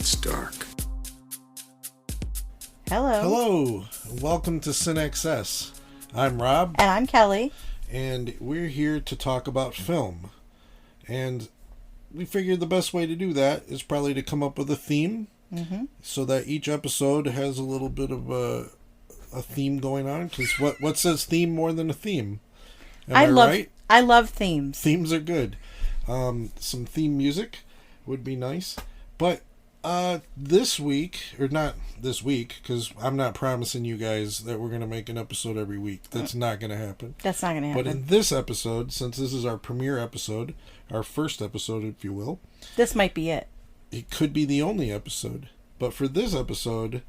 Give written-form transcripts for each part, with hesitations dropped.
gets dark. Hello. Hello. Welcome to Cinexcess. I'm Rob. And I'm Kelly. And we're here to talk about film. And we figured the best way to do that is probably to come up with a theme. Mm-hmm. So that each episode has a little bit of a theme going on. Because what says theme more than a theme? I love themes. Themes are good. Some theme music would be nice. But this week, or not this week, because I'm not promising you guys that we're going to make an episode every week. That's not going to happen. That's not going to happen. But in this episode, since this is our premiere episode, our first episode, if you will. This might be it. It could be the only episode. But for this episode,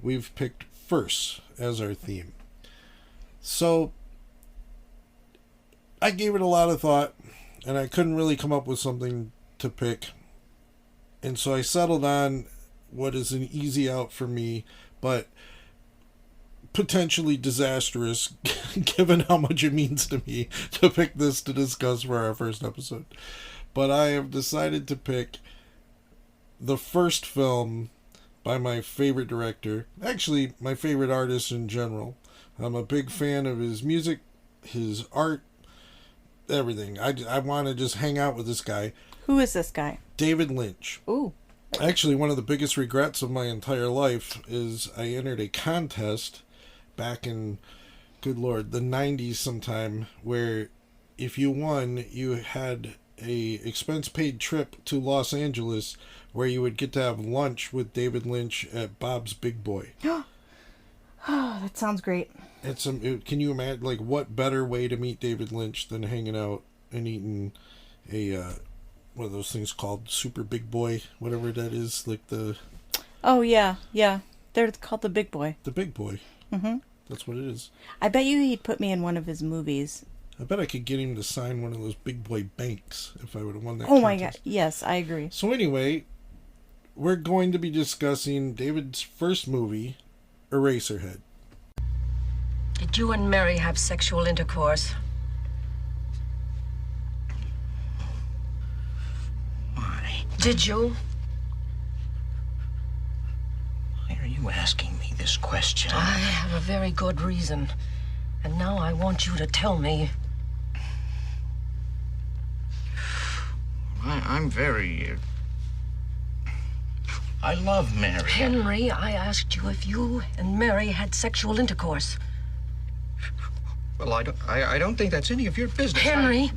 we've picked First as our theme. So, I gave it a lot of thought, and I couldn't really come up with something to pick. And so I settled on what is an easy out for me, but potentially disastrous, given how much it means to me to pick this to discuss for our first episode. But I have decided to pick the first film by my favorite director, actually my favorite artist in general. I'm a big fan of his music, his art, everything. I want to just hang out with this guy. Who is this guy? David Lynch. Ooh. Actually, one of the biggest regrets of my entire life is I entered a contest back in, good Lord, the 90s sometime, where if you won, you had a expense-paid trip to Los Angeles where you would get to have lunch with David Lynch at Bob's Big Boy. Oh, that sounds great. Can you imagine, like, what better way to meet David Lynch than hanging out and eating a what are those things called? Super Big Boy, whatever that is, like the... Oh, yeah. They're called the Big Boy. The Big Boy. Mm-hmm. That's what it is. I bet you he'd put me in one of his movies. I bet I could get him to sign one of those Big Boy banks if I would have won that contest. my God. Yes, I agree. So anyway, we're going to be discussing David's first movie, Eraserhead. Did you and Mary have sexual intercourse? Why? Did you? Why are you asking me this question? I have a very good reason. And now I want you to tell me. I'm very... I love Mary. Henry, I asked you if you and Mary had sexual intercourse. Well, I don't think that's any of your business. Henry!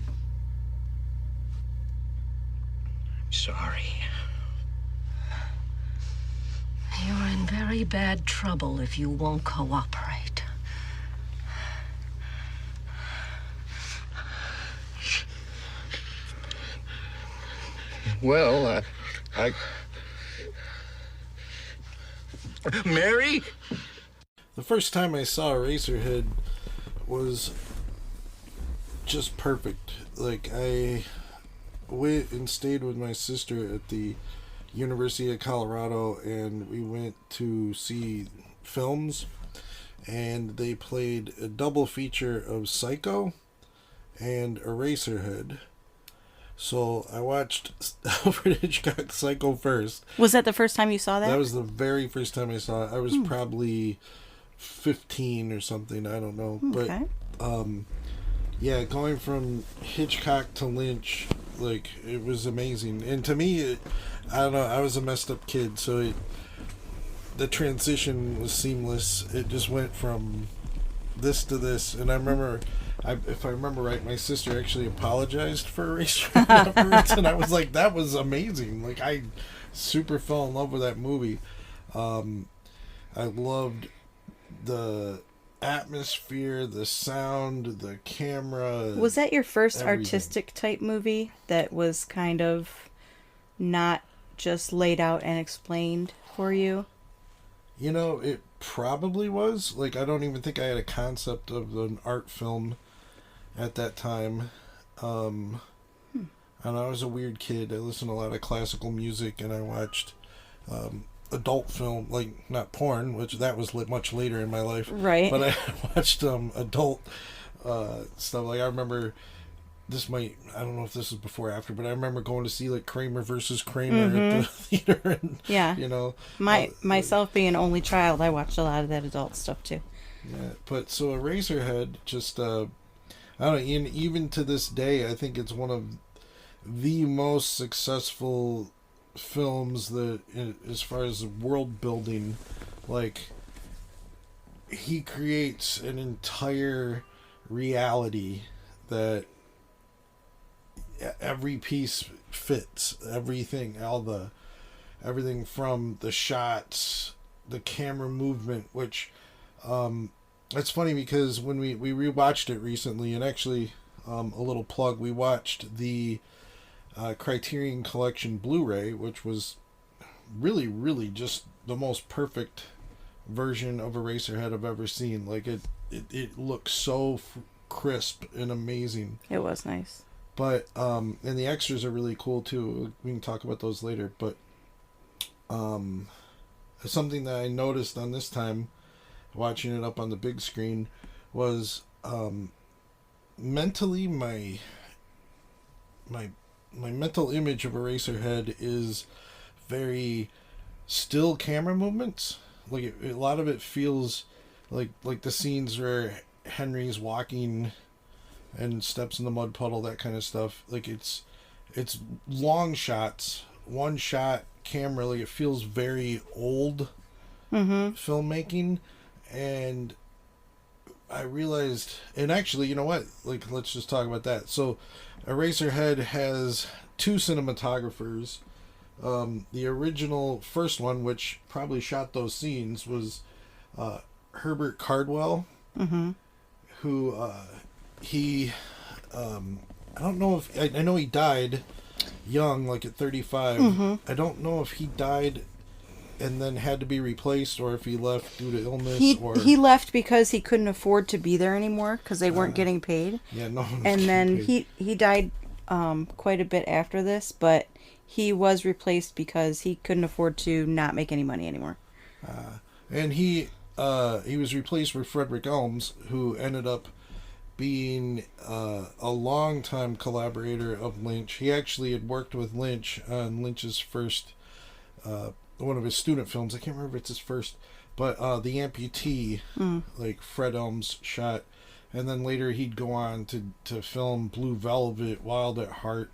I'm sorry. You're in very bad trouble if you won't cooperate. Well, Mary? The first time I saw Eraserhead was just perfect. Like, I went and stayed with my sister at the University of Colorado, and we went to see films, and they played a double feature of Psycho and Eraserhead. So I watched Alfred Hitchcock's Psycho first. Was that the first time you saw that? That was the very first time I saw it. I was probably 15 or something. I don't know. Okay. But, yeah, going from Hitchcock to Lynch, like, it was amazing. And to me, I don't know, I was a messed up kid, so the transition was seamless. It just went from this to this. And I remember... if I remember right, my sister actually apologized for Eraserhead afterwards, and I was like, that was amazing. Like, I super fell in love with that movie. I loved the atmosphere, the sound, the camera. Was that your first everything. Artistic type movie that was kind of not just laid out and explained for you? You know, it probably was. Like, I don't even think I had a concept of an art film at that time. And I was a weird kid. I listened to a lot of classical music, and I watched adult film, like, not porn, which that was much later in my life. Right. But I watched adult stuff. Like, I remember this might, I don't know if this is before or after, but I remember going to see like Kramer versus Kramer at the theater, and Yeah. you know, Myself being an only child, I watched a lot of that adult stuff too. yeah. But so Eraserhead, just I don't know, even to this day, I think it's one of the most successful films that, as far as world building, like he creates an entire reality that every piece fits everything, everything from the shots, the camera movement, which it's funny because when we rewatched it recently, and actually a little plug, we watched the Criterion Collection Blu-ray, which was really, really just the most perfect version of Eraserhead I've ever seen. Like it looks so crisp and amazing. It was nice. But and the extras are really cool too. We can talk about those later. But something that I noticed on this time, watching it up on the big screen, was mentally my mental image of Eraserhead is very still camera movements. Like a lot of it feels like the scenes where Henry's walking and steps in the mud puddle, that kind of stuff. Like it's long shots, one shot camera. Like it feels very old filmmaking. And I realized, and actually, you know what? Like, let's just talk about that. So, Eraserhead has two cinematographers. The original first one, which probably shot those scenes, was Herbert Cardwell, who he I don't know if I know he died young, like at 35. I don't know if he died and then had to be replaced, or if he left due to illness. He left because he couldn't afford to be there anymore because they weren't getting paid. Yeah, no. And then he died quite a bit after this, but he was replaced because he couldn't afford to not make any money anymore. And he was replaced with Frederick Elms, who ended up being a longtime collaborator of Lynch. He actually had worked with Lynch on Lynch's first, one of his student films. I can't remember if it's his first, but The Amputee, like Fred Elms shot. And then later he'd go on to film Blue Velvet, Wild at Heart.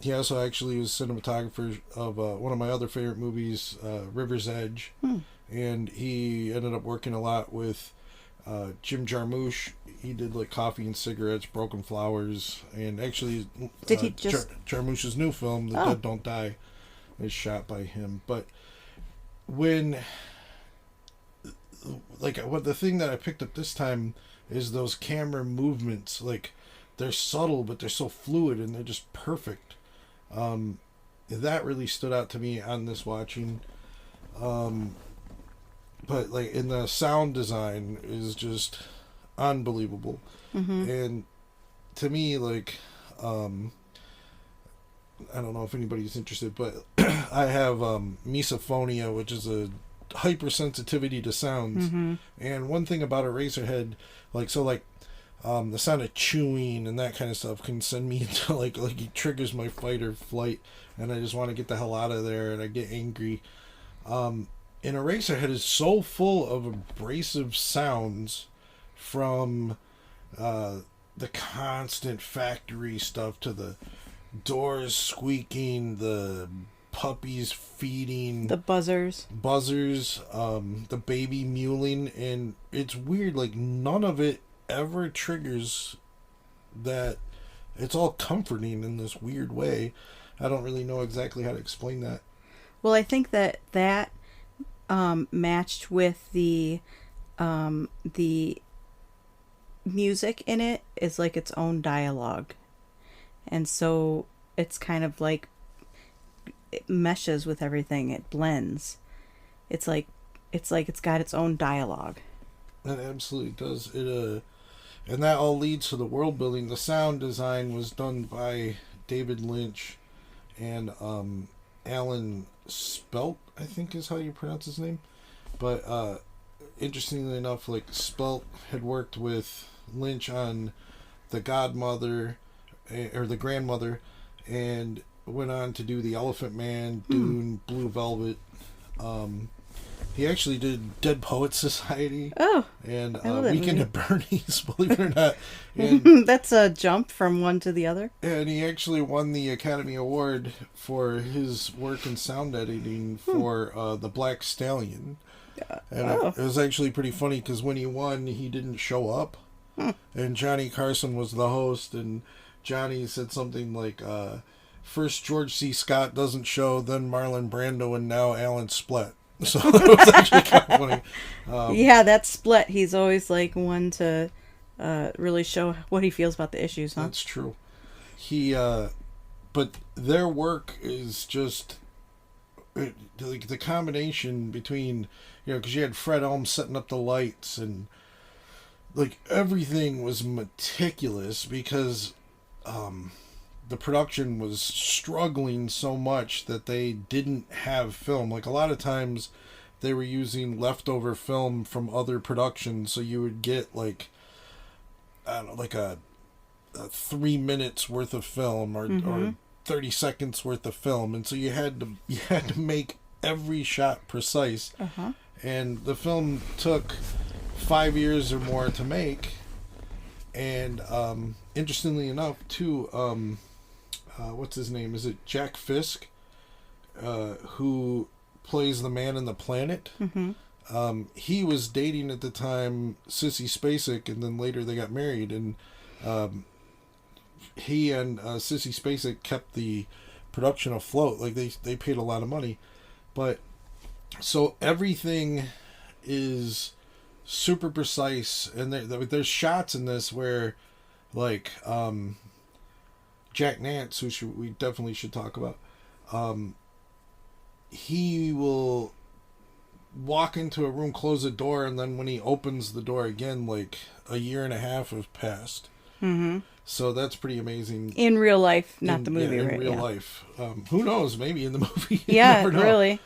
He also actually was cinematographer of one of my other favorite movies, River's Edge. And he ended up working a lot with Jim Jarmusch. He did like Coffee and Cigarettes, Broken Flowers, and actually Did he just Jarmusch's new film, The Dead Don't Die, is shot by him. But when the thing that I picked up this time is those camera movements. Like, they're subtle, but they're so fluid and they're just perfect. That really stood out to me on this watching. But like in the sound design is just unbelievable. And to me, like, I don't know if anybody's interested, but I have misophonia, which is a hypersensitivity to sounds. And one thing about Eraserhead, the sound of chewing and that kind of stuff can send me into like it triggers my fight or flight, and I just want to get the hell out of there, and I get angry. And Eraserhead is so full of abrasive sounds, from the constant factory stuff to the doors squeaking, the puppies feeding, the buzzers, the baby mewling, and it's weird, like none of it ever triggers that. It's all comforting in this weird way. I don't really know exactly how to explain that. Well, I think that matched with the music in it is like its own dialogue, and so it's kind of like it meshes with everything. It blends. It's like it's got its own dialogue. It absolutely does. It and that all leads to the world building. The sound design was done by David Lynch and Alan Spelt, I think is how you pronounce his name. But interestingly enough, like, Spelt had worked with Lynch on The Godmother or the grandmother, and went on to do The Elephant Man, Dune, Blue Velvet. He actually did Dead Poets Society. Oh, and I love that Weekend movie. at Bernie's, believe it or not. And, That's a jump from one to the other. and he actually won the Academy Award for his work in sound editing for The Black Stallion. And it was actually pretty funny because when he won, he didn't show up. And Johnny Carson was the host, and Johnny said something like, first George C. Scott doesn't show, then Marlon Brando, and now Alan Splett. So it was actually kind of funny. Yeah, that Split. He's always like one to really show what he feels about the issues, huh? That's true. But their work is just like the combination between, because you had Fred Elm setting up the lights, and like everything was meticulous because the production was struggling so much that they didn't have film. Like a lot of times they were using leftover film from other productions, so you would get like, I don't know, like a 3 minutes worth of film or 30 seconds worth of film, and so you had to make every shot precise. And the film took 5 years or more to make. And interestingly enough, too, what's his name? Is it Jack Fisk, who plays the man in the planet? He was dating at the time Sissy Spacek, and then later they got married. And he and Sissy Spacek kept the production afloat. Like they paid a lot of money, but so everything is super precise, and there's shots in this where, like, Jack Nance, who we definitely should talk about, he will walk into a room, close a door, and then when he opens the door again, like a year and a half have passed. So that's pretty amazing. In real life, not the movie, in right? real life. Who knows? Maybe in the movie. You Yeah, never know. really.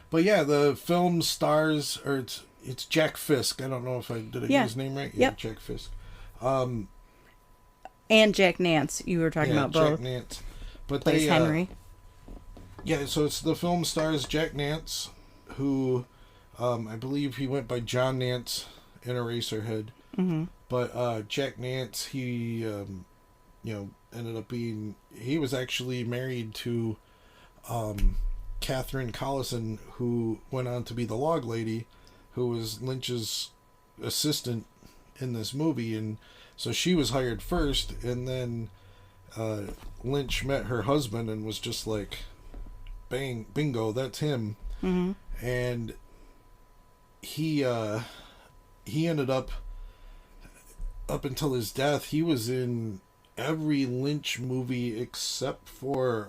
But yeah, the film stars, or it's Jack Fisk. I don't know if I did get his name right. Yeah, Yep. Jack Fisk. And Jack Nance. You were talking about both. Jack Nance. But Plays Henry. Yeah, so it's the film stars Jack Nance, who I believe he went by John Nance in Eraserhead. But Jack Nance, he ended up being, he was actually married to Catherine Collison, who went on to be the log lady, who was Lynch's assistant in this movie. And so she was hired first, and then Lynch met her husband and was just like, bang, bingo, that's him. And he ended up until his death, he was in every Lynch movie except for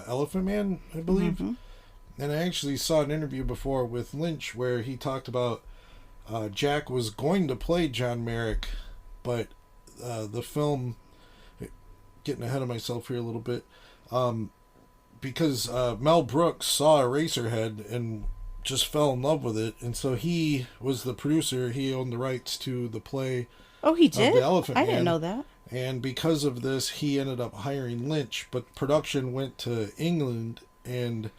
Elephant Man, I believe. And I actually saw an interview before with Lynch where he talked about Jack was going to play John Merrick, but the film, getting ahead of myself here a little bit, because Mel Brooks saw Eraserhead and just fell in love with it, and so he was the producer. He owned the rights to the play. Oh, he did? The Elephant I Man. didn't know that. And because of this, he ended up hiring Lynch, but production went to England, and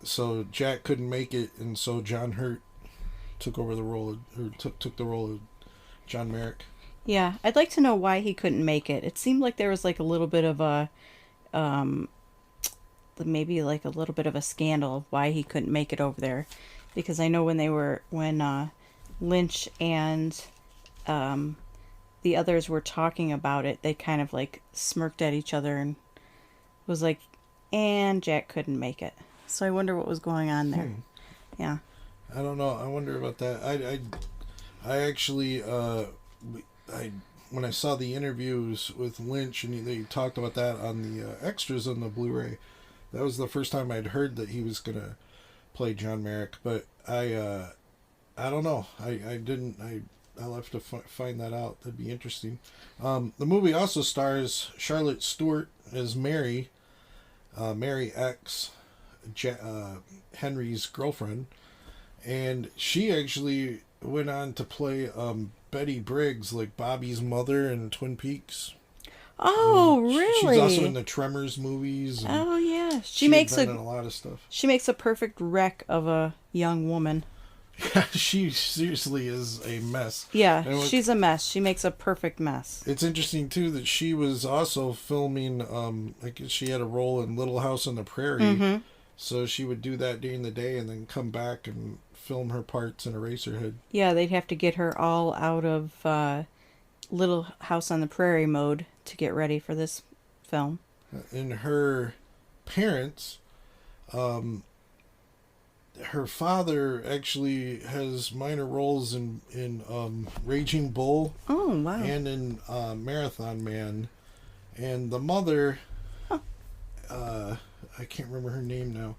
so Jack couldn't make it, and so John Hurt took over the role took the role of John Merrick. Yeah, I'd like to know why he couldn't make it. It seemed like there was like a little bit of a maybe like a little bit of a scandal of why he couldn't make it over there, because I know when Lynch and the others were talking about it, they kind of like smirked at each other and was like, and Jack couldn't make it. So I wonder what was going on there. Yeah. I don't know. I wonder about that. I actually when I saw the interviews with Lynch and they talked about that on the extras on the Blu-ray, that was the first time I'd heard that he was gonna play John Merrick. But I don't know. I'll have to find that out. That'd be interesting. The movie also stars Charlotte Stewart as Mary, Mary X, Henry's girlfriend, and she actually went on to play Betty Briggs, like Bobby's mother in Twin Peaks. Oh, really? She's also in the Tremors movies. Oh, yeah. She makes been in a lot of stuff. She makes a perfect wreck of a young woman. Yeah, she seriously is a mess. Yeah, she's a mess. She makes a perfect mess. It's interesting too that she was also filming. I guess she had a role in Little House on the Prairie. Mm-hmm. So she would do that during the day and then come back and film her parts in Eraserhead. Yeah, they'd have to get her all out of Little House on the Prairie mode to get ready for this film. And her parents, her father actually has minor roles in Raging Bull. Oh, wow. And in Marathon Man. And the mother, I can't remember her name now.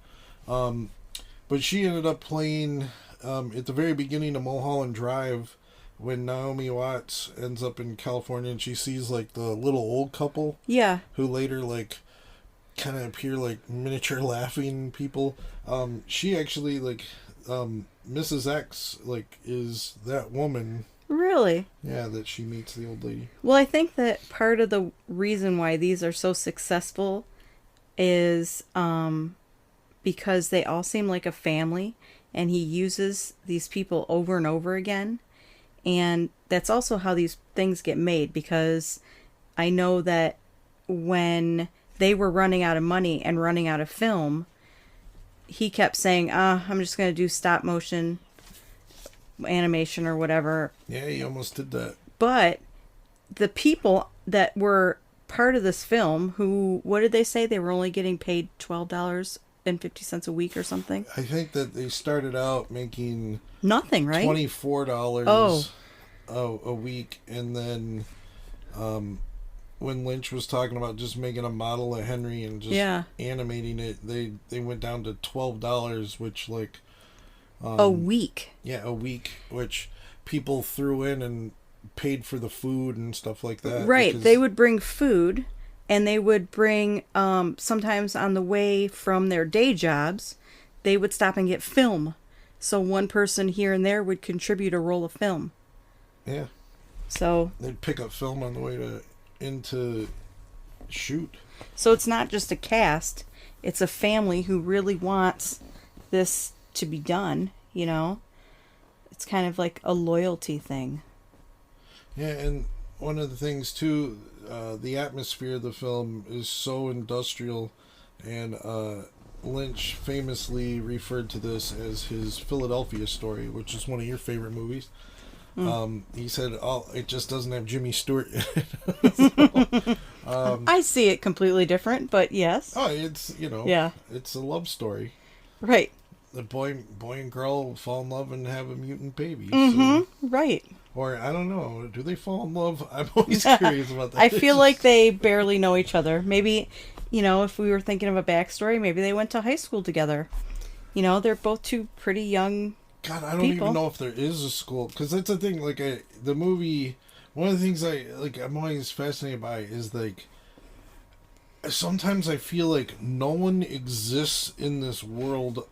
But she ended up playing at the very beginning of Mulholland Drive when Naomi Watts ends up in California and she sees like the little old couple. Yeah. Who later like kind of appear like miniature laughing people. She actually like Mrs. X like is that woman. Really? Yeah, that she meets the old lady. Well, I think that part of the reason why these are so successful is because they all seem like a family and he uses these people over and over again. And that's also how these things get made, because I know that when they were running out of money and running out of film, he kept saying, I'm just going to do stop motion animation or whatever. Yeah, he almost did that. But the people that were part of this film, who, what did they say? They were only getting paid $12.50 a week or something? I think that they started out making nothing, right? $24 a week, and then when Lynch was talking about just making a model of Henry and just animating it, they went down to $12, which like a week. Yeah, a week, which people threw in and paid for the food and stuff like that. Right, they would bring food, and they would bring sometimes on the way from their day jobs, they would stop and get film. So one person here and there would contribute a roll of film. Yeah. So they'd pick up film on the way into shoot. So it's not just a cast, it's a family who really wants this to be done, you know? It's kind of like a loyalty thing. Yeah, and one of the things too, the atmosphere of the film is so industrial, and Lynch famously referred to this as his Philadelphia Story, which is one of your favorite movies. He said, it just doesn't have Jimmy Stewart in it. I see it completely different, but yes. Oh, it's, it's a love story. Right. The boy and girl fall in love and have a mutant baby. Mm-hmm. So. Right. Or, I don't know, do they fall in love? I'm always curious about that. I feel like they barely know each other. Maybe, if we were thinking of a backstory, maybe they went to high school together. They're both two pretty young God, I don't even know if there is a school. Because that's the thing, like, the movie, one of the things I'm always fascinated by is, like, sometimes I feel like no one exists in this world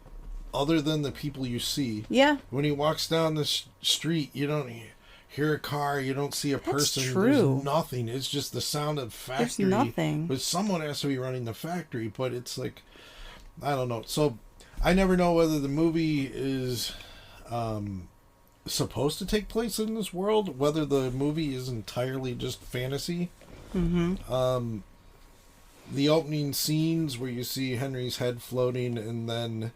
other than the people you see. Yeah. When he walks down the street, you don't hear a car, you don't see a person. That's true. There's nothing. It's just the sound of factory. There's nothing. But someone has to be running the factory, but it's like, I don't know. So, I never know whether the movie is supposed to take place in this world, whether the movie is entirely just fantasy. Mm-hmm. The opening scenes where you see Henry's head floating, and then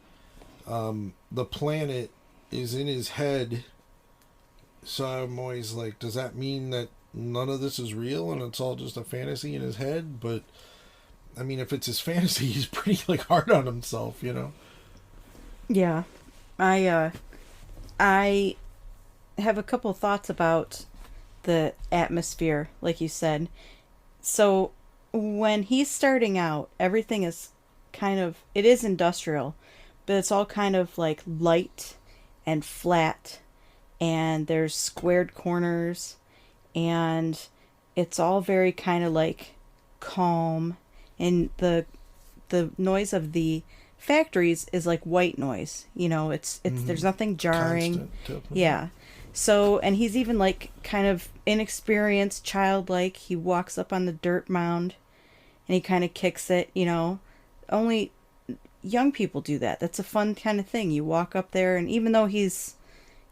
the planet is in his head. So I'm always like, does that mean that none of this is real and it's all just a fantasy in his head? But I mean, if it's his fantasy, he's pretty like hard on himself, Yeah. I have a couple thoughts about the atmosphere, like you said. So when he's starting out, everything is it is industrial, but it's all kind of like light and flat, and there's squared corners, and it's all very kind of like calm, and the noise of the factories is like white noise, it's there's nothing jarring. Constant. Yeah. So, and he's even like kind of inexperienced, childlike. He walks up on the dirt mound and he kind of kicks it, you know. Only young people do that. That's a fun kind of thing. You walk up there, and even though he's,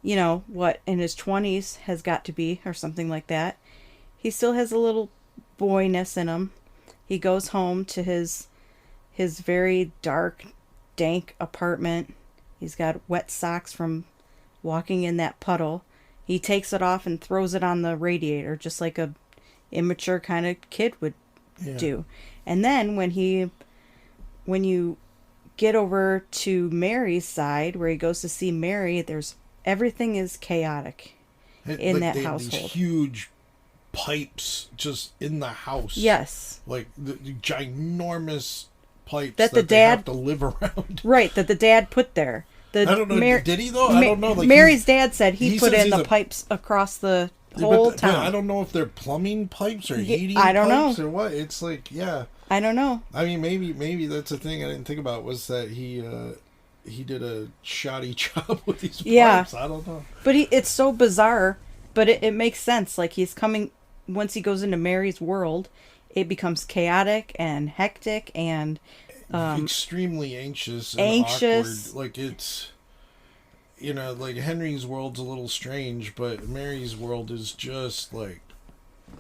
you know, what, in his 20s has got to be, or something like that, he still has a little boyness in him. He goes home to his very dark, dank apartment. He's got wet socks from walking in that puddle. He takes it off and throws it on the radiator, just like a immature kind of kid would do. And then when you get over to Mary's side, where he goes to see Mary, everything is chaotic in that household. These huge pipes just in the house. Yes. Like the ginormous pipes that they dad have to live around. Right, that the dad put there. I don't know. Did he though? I don't know. Like Mary's dad said he put in the pipes across the whole town. But I don't know if they're plumbing pipes or heating I don't pipes know. or what. It's like, yeah. I don't know. I mean, maybe that's a thing I didn't think about, was that he did a shoddy job with these pipes. I don't know. But it's so bizarre, but it makes sense. Like, he's coming, once he goes into Mary's world, it becomes chaotic and hectic and extremely anxious and awkward. Like, it's, you know, like Henry's world's a little strange, but Mary's world is just like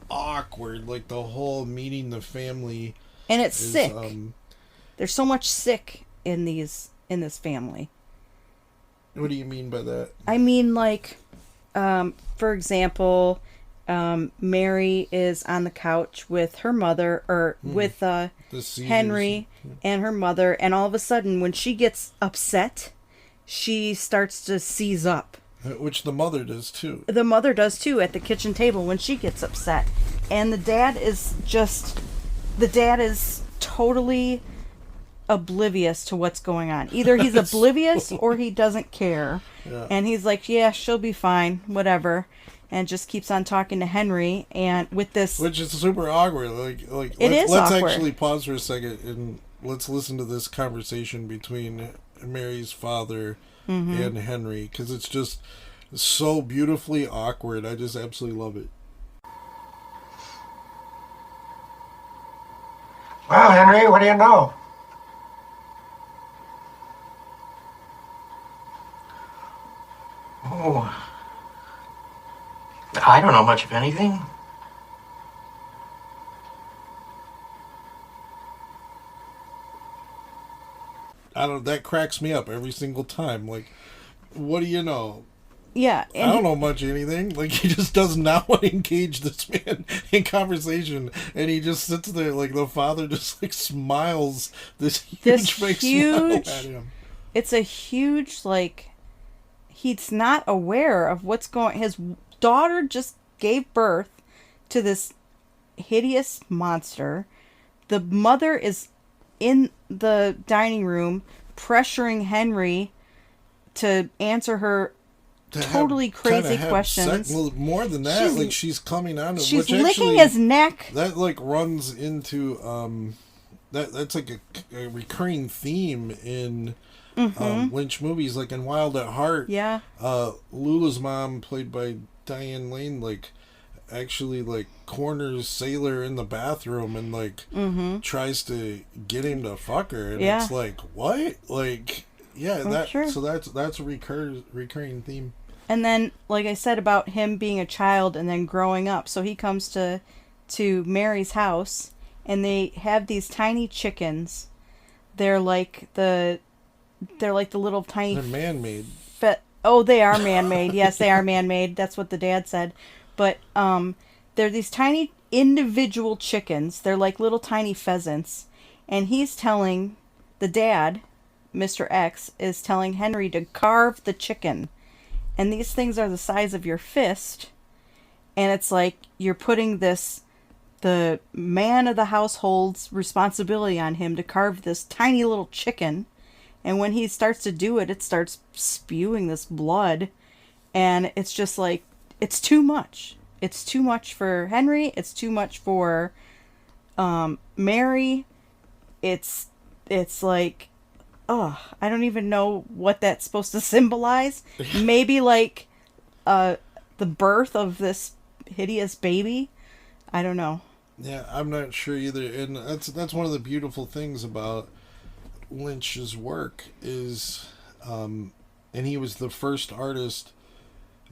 awkward. Like, the whole meeting the family, and it's sick. There's so much sick in this family. What do you mean by that? I mean, like, for example, Mary is on the couch with her mother, or with Henry and her mother, and all of a sudden, when she gets upset, she starts to seize up. Which the mother does too. The mother does too at the kitchen table when she gets upset. And the dad is totally oblivious to what's going on. Either he's oblivious or he doesn't care. Yeah. And he's like, yeah, she'll be fine, whatever. And just keeps on talking to Henry, and with this, which is super awkward. Like let's actually pause for a second and let's listen to this conversation between Mary's father and Henry, because it's just so beautifully awkward. I just absolutely love it. Well, Henry, what do you know? Oh, I don't know much of anything. That cracks me up every single time. Like, what do you know? Yeah. I don't know much of anything. Like, he just does not want to engage this man in conversation. And he just sits there, like, the father just, like, smiles this huge fake smile at him. It's a huge, like, he's not aware of what's going. His daughter just gave birth to this hideous monster. The mother is in the dining room pressuring Henry to answer her totally crazy questions. Well, more than that, she's coming on to, she's licking his neck. That like runs into that's like a recurring theme in Lynch movies, like in Wild at Heart. Yeah. Lula's mom, played by Diane Lane, like actually like corners Sailor in the bathroom and like tries to get him to fuck her, and it's like, what? Like, yeah, so that's a recurring theme. And then, like I said about him being a child and then growing up, so he comes to Mary's house, and they have these tiny chickens. They're like the little tiny. They're man-made. They are man-made. Yes, they are man-made. That's what the dad said. But they're these tiny individual chickens. They're like little tiny pheasants. And he's telling, the dad, Mr. X, is telling Henry to carve the chicken. And these things are the size of your fist. And it's like you're putting the man of the household's responsibility on him to carve this tiny little chicken. And when he starts to do it, it starts spewing this blood. And it's just like, it's too much. It's too much for Henry. It's too much for Mary. It's like, I don't even know what that's supposed to symbolize. Maybe like a the birth of this hideous baby. I don't know. Yeah, I'm not sure either. And that's one of the beautiful things about Lynch's work is, and he was the first artist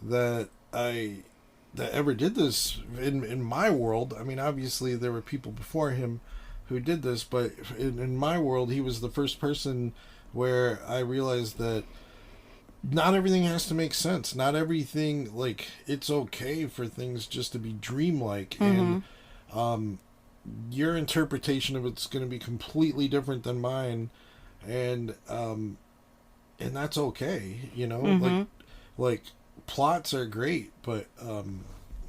that ever did this in my world. I mean, obviously there were people before him who did this, but in my world, he was the first person where I realized that not everything has to make sense. Not everything, like, it's okay for things just to be dreamlike. And your interpretation of it's going to be completely different than mine, and that's okay, you know. Like plots are great, but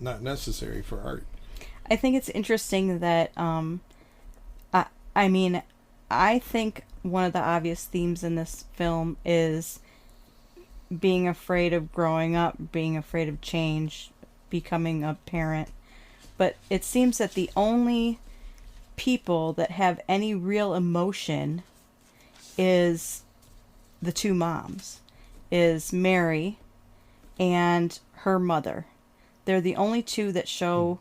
not necessary for art. I think it's interesting that I mean, I think one of the obvious themes in this film is being afraid of growing up, being afraid of change, becoming a parent. But it seems that the only people that have any real emotion is the two moms, is Mary and her mother. They're the only two that show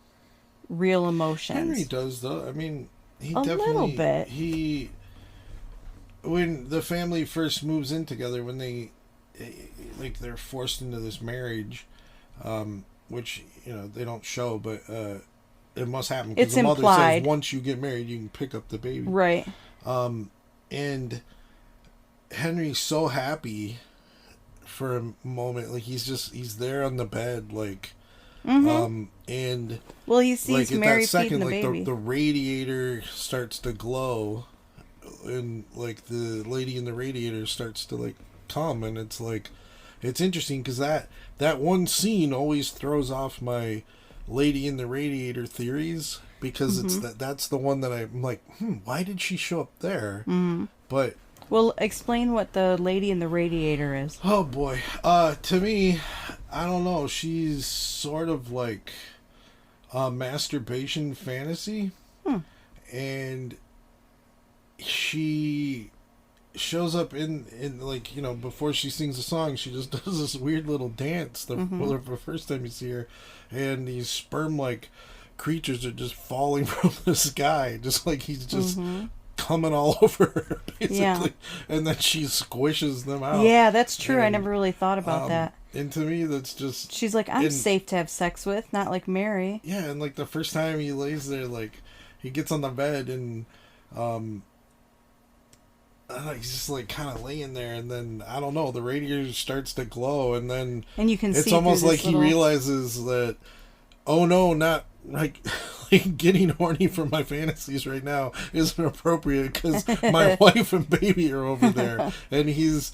real emotions. Henry does, though. I mean, he a definitely, little bit. When the family first moves in together, when they're forced into this marriage, which, you know, they don't show, but it must happen because the mother says once you get married you can pick up the baby, right? And Henry's so happy for a moment, like he's there on the bed, like and well, he sees like Mary at that second, feeding the like baby. the radiator starts to glow, and like the lady in the radiator starts to like come, and it's like, it's interesting because that one scene always throws off my lady in the radiator theories, because it's that's the one that I'm like, why did she show up there? But well, explain what the lady in the radiator is. oh boy, to me, I don't know, she's sort of like a masturbation fantasy, and she shows up in like, you know, before she sings a song, she just does this weird little dance the first time you see her, and these sperm like creatures are just falling from the sky, just like he's just coming all over her, basically. And then she squishes them out. Yeah, that's true. I never really thought about that. And to me, that's just, she's like, I'm safe to have sex with, not like Mary. Yeah, and like the first time he lays there, like he gets on the bed and he's just like kind of laying there, and then I don't know, the radiator starts to glow, and then you can see it's almost like little... he realizes that, oh no, not like getting horny for my fantasies right now isn't appropriate because my wife and baby are over there, and he's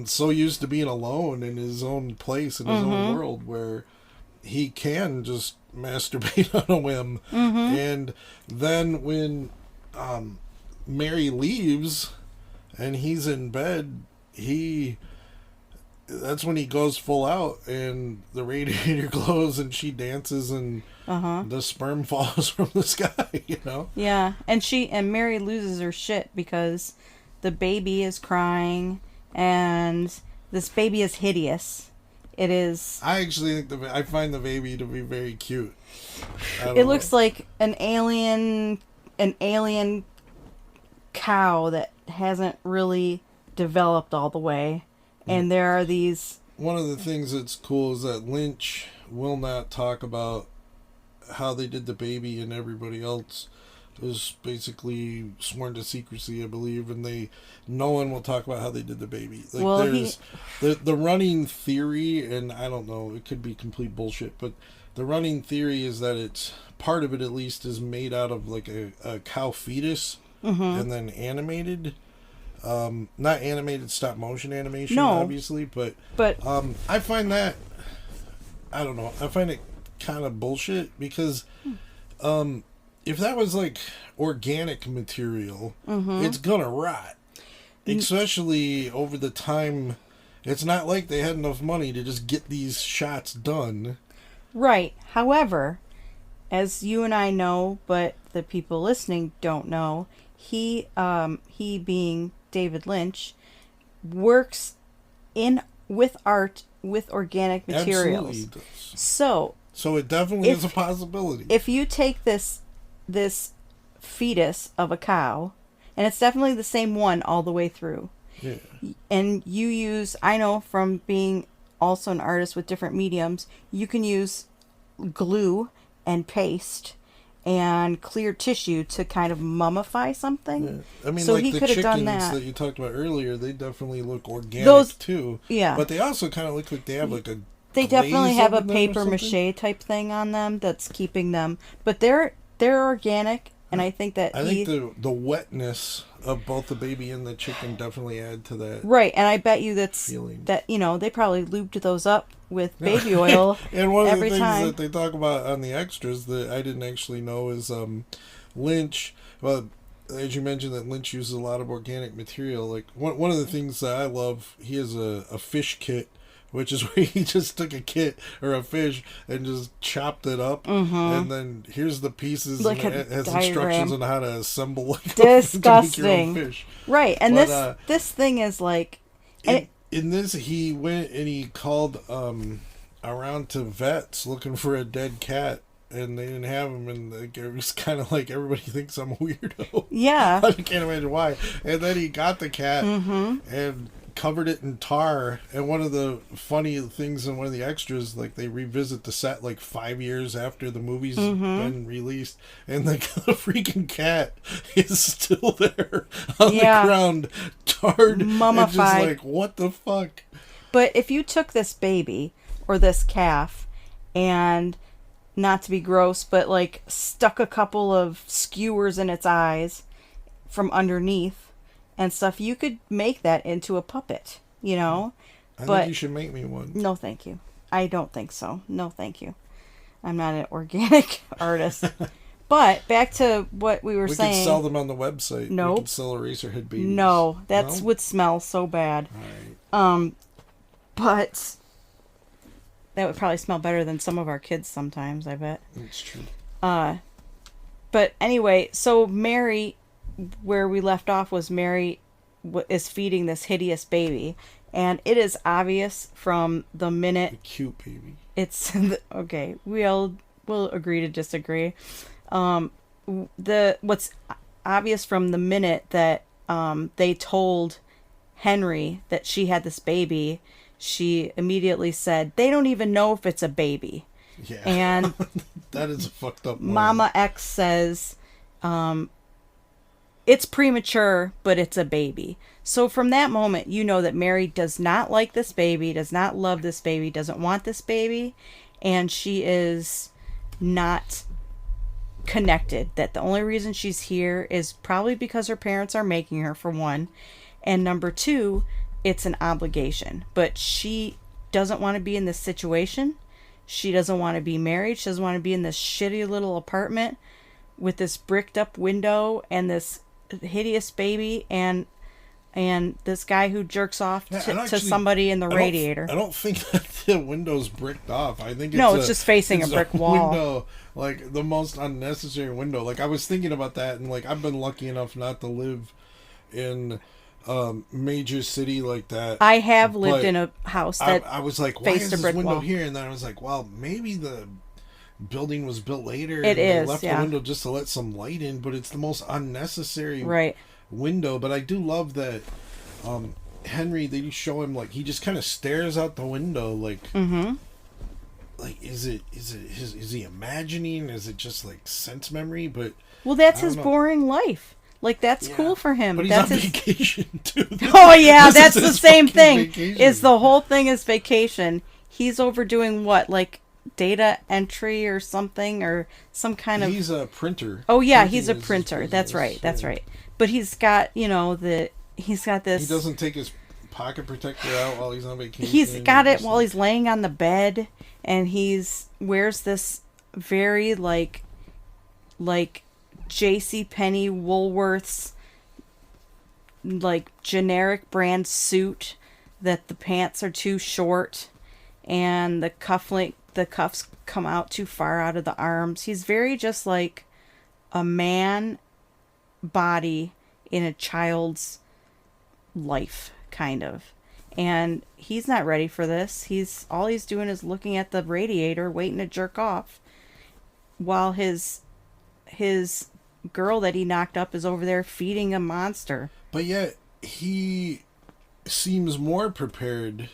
so used to being alone in his own place, in his own world, where he can just masturbate on a whim. And then when Mary leaves and he's in bed, that's when he goes full out, and the radiator glows, and she dances, and the sperm falls from the sky, you know? Yeah, and Mary loses her shit because the baby is crying, and this baby is hideous. It is... I actually think I find the baby to be very cute. It looks like an alien cow that hasn't really developed all the way. And there are these... One of the things that's cool is that Lynch will not talk about how they did the baby, and everybody else is basically sworn to secrecy, I believe, and no one will talk about how they did the baby. Like, well, there's the running theory, and I don't know, it could be complete bullshit, but the running theory is that it's, part of it at least, is made out of like a cow fetus, and then animated. Not animated stop motion animation, obviously, but I find that, I don't know, I find it kind of bullshit, because if that was like organic material, it's gonna rot, especially over the time. It's not like they had enough money to just get these shots done. Right. However, as you and I know, but the people listening don't know, he being David Lynch, works with art with organic materials. Absolutely does. So it definitely if- is a possibility. if you take this fetus of a cow, and it's definitely the same one all the way through, Yeah. and you use, I know from being also an artist with different mediums, you can use glue and paste and clear tissue to kind of mummify something. Yeah. I mean, so like he the could have chickens done that. you talked about earlier, they definitely look organic Those- too. yeah. But they also kind of look like they have like a They glaze definitely have a over them or paper something. mache type thing on them that's keeping them, but they're organic, and I think that I think the wetness of both the baby and the chicken definitely add to that. right, and I bet you Feeling. that they probably lubed those up with baby oil And one of the every things time. that they talk about on the extras that I didn't actually know is Lynch. Well, as you mentioned, that Lynch uses a lot of organic material. Like one of the things that I love, he has a fish kit, which is where he just took a kit or a fish and just chopped it up, and then here's the pieces, Like and a it has diagram. instructions on how to assemble like Disgusting. to make your own fish. Right, and But, this thing is like, and In this, he went and he called around to vets looking for a dead cat, and they didn't have him, and it was kind of like everybody thinks I'm a weirdo. yeah, I can't imagine why. And then he got the cat Mm-hmm. and covered it in tar. And one of the funny things in one of the extras, like they revisit the set like 5 years after the movie's Mm-hmm. been released, and the freaking cat is still there on Yeah. the ground, tarred, and just Mummified. like, what the fuck? but if you took this baby or this calf and, not to be gross, but like stuck a couple of skewers in its eyes from underneath and stuff, you could make that into a puppet, I But- think you should make me one. No, thank you. I don't think so. No, thank you. I'm not an organic artist. But back to what we were We saying. could sell them on the website. We Nope. could sell Eraserhead babies. No, that No? would smell so bad. All right. But that would probably smell better than some of our kids sometimes, I bet. That's true. But anyway, so Mary, where we left off was Mary is feeding this hideous baby. And it is obvious from the minute Cute baby. it's okay, we'll agree to disagree. What's obvious from the minute that they told Henry that she had this baby, she immediately said they don't even know if it's a baby. Yeah. And that is a fucked up line. Mama X says it's premature, but it's a baby. So from that moment, you know that Mary does not like this baby, does not love this baby, doesn't want this baby, and she is not connected. That the only reason she's here is probably because her parents are making her, for one, and number two, it's an obligation. But she doesn't want to be in this situation. She doesn't want to be married. She doesn't want to be in this shitty little apartment with this bricked up window and this hideous baby and this guy who jerks off Yeah, to and actually, somebody in the radiator. I don't think that the window's bricked off. I think No, it's just facing a brick wall. Window, like the most unnecessary window. Like I was thinking about that, and like I've been lucky enough not to live in major city like that. I have lived But in a house that I was like, why faced is a this brick window wall. here? And then I was like, well, maybe the building was built later. It and they is, left yeah. the window just to let some light in, but it's the most unnecessary right. window. But I do love that Henry, they just show him like he just kind of stares out the window like like is he imagining, is it just like sense memory? But Well, that's I don't his know. boring life. Like that's Yeah. cool for him. But he's That's on his vacation too. Oh yeah, This that's is the his same fucking thing. vacation. Is the whole thing is vacation. He's overdoing what? Like data entry or something or some kind of He's a printer. Oh yeah, Printing he's a is his printer. That's business, right. That's yeah. right. But he's got, he's got this He doesn't take his pocket protector out while he's on vacation. He's got it Just while he's laying on the bed, and he's wears this very like J.C. Penney Woolworths like generic brand suit that the pants are too short and the cuffs come out too far out of the arms. He's very just like a man body in a child's life, kind of. And he's not ready for this. All he's doing is looking at the radiator, waiting to jerk off, while his girl that he knocked up is over there feeding a monster. But yet he seems more prepared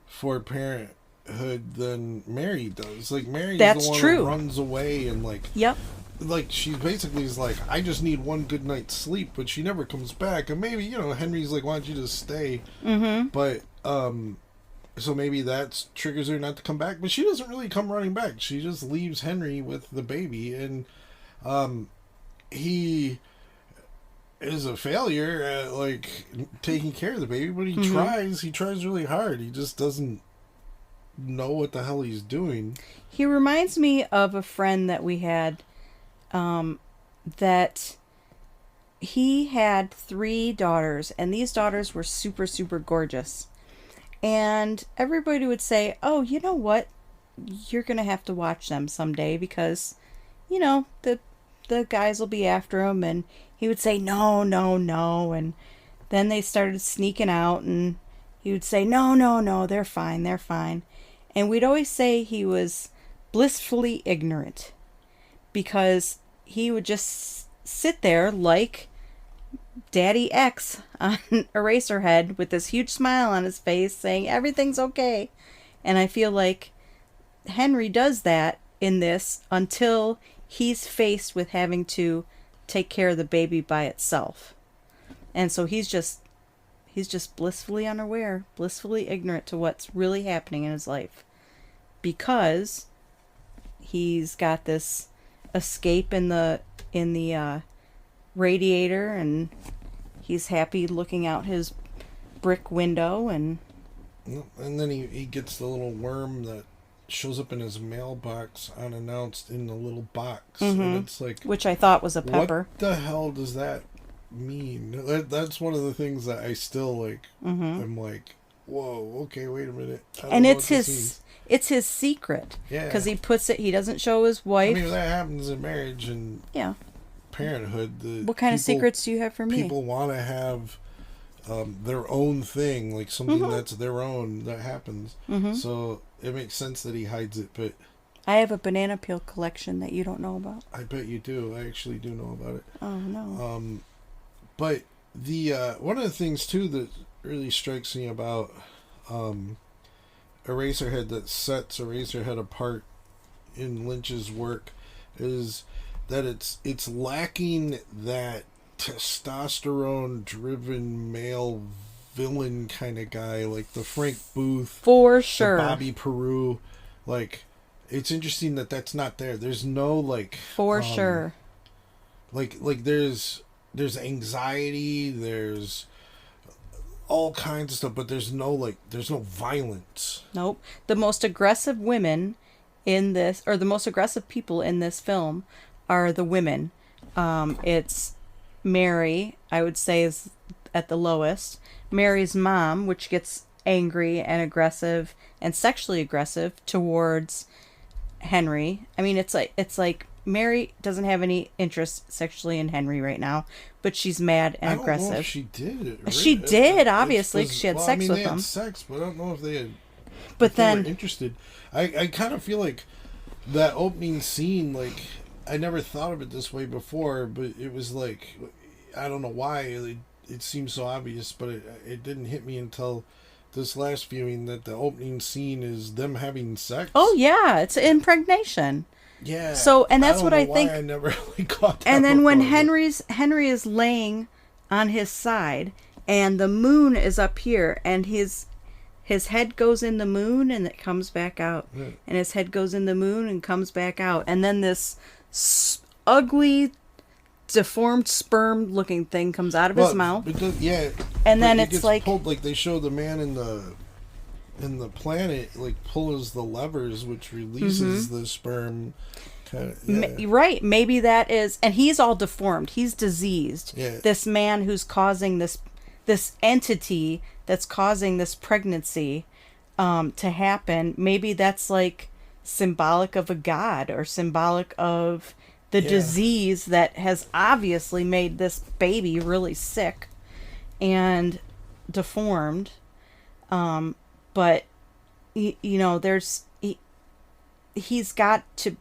for parenthood than Mary does. Like, Mary's That's the one true. who runs away and like, Yep. like she basically is like, I just need one good night's sleep, but she never comes back. And maybe, you know, Henry's like, why don't you just stay? Mm-hmm. But so maybe that triggers her not to come back. But she doesn't really come running back. She just leaves Henry with the baby, and he is a failure at like taking care of the baby. But he tries. He tries really hard. He just doesn't know what the hell he's doing. He reminds me of a friend that we had, that he had 3 daughters, and these daughters were super, super gorgeous. And everybody would say, oh, you know what? You're going to have to watch them someday because, you know, the guys will be after them. And he would say, no, no, no. And then they started sneaking out, and he would say, no, no, no, they're fine, they're fine. And we'd always say he was blissfully ignorant, because he would just sit there like Daddy X on Eraserhead with this huge smile on his face saying everything's okay. And I feel like Henry does that in this until he's faced with having to take care of the baby by itself. And so he's just blissfully unaware, blissfully ignorant to what's really happening in his life, because he's got this escape in the radiator, and he's happy looking out his brick window, and then he gets the little worm that shows up in his mailbox unannounced in the little box, and it's like, which I thought was a pepper. What the hell does that mean? That's one of the things that I still like. I'm like, whoa, okay, wait a minute. And it's his secret. Yeah, because he puts it. He doesn't show his wife. I mean, that happens in marriage and parenthood. What kind of secrets do you have for me? People want to have their own thing, like something that's their own that happens. So it makes sense that he hides it. But I have a banana peel collection that you don't know about. I bet you do. I actually do know about it. Oh no. But the one of the things too that really strikes me about Eraserhead, that sets Eraserhead apart in Lynch's work, is that it's lacking that testosterone driven male villain kind of guy, like the Frank Booth, for sure, the Bobby Peru. Like, it's interesting that that's not there. There's no like, for sure, like there's anxiety, there's all kinds of stuff, but there's no violence. Nope. The most aggressive women in this, or the most aggressive people in this film, are the women. It's Mary, I would say, is at the lowest. Mary's mom, which gets angry and aggressive and sexually aggressive towards Henry. I mean, it's like Mary doesn't have any interest sexually in Henry right now, but she's mad and aggressive. I don't know if she did. She did, obviously, because she had sex with they him. had sex, but I don't know if they had. But if then they were interested. I kind of feel like that opening scene, like, I never thought of it this way before, but it was like, I don't know why it seems so obvious, but it didn't hit me until this last viewing that the opening scene is them having sex. Oh yeah, it's impregnation. Yeah. So, and that's what I think. I never really caught that. And then when before, Henry is laying on his side, and the moon is up here, and his head goes in the moon and it comes back out, and his head goes in the moon and comes back out, and then this ugly, deformed sperm-looking thing comes out of his mouth. And then it's like pulled, like they show the man in the planet like pulls the levers, which releases the sperm. Right, maybe that is, and he's all deformed. He's diseased. Yeah. This man who's causing this entity that's causing this pregnancy to happen. Maybe that's like symbolic of a god, or symbolic of the disease that has obviously made this baby really sick and deformed. But there's he's got to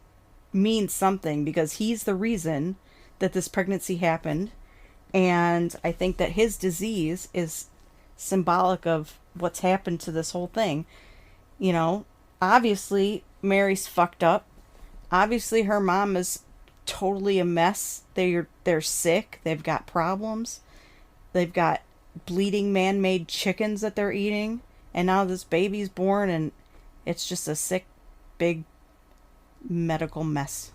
mean something, because he's the reason that this pregnancy happened. And I think that his disease is symbolic of what's happened to this whole thing. Obviously Mary's fucked up. Obviously her mom is totally a mess. They're sick. They've got problems. They've got bleeding man-made chickens that they're eating. And now this baby's born, and it's just a sick, big medical mess.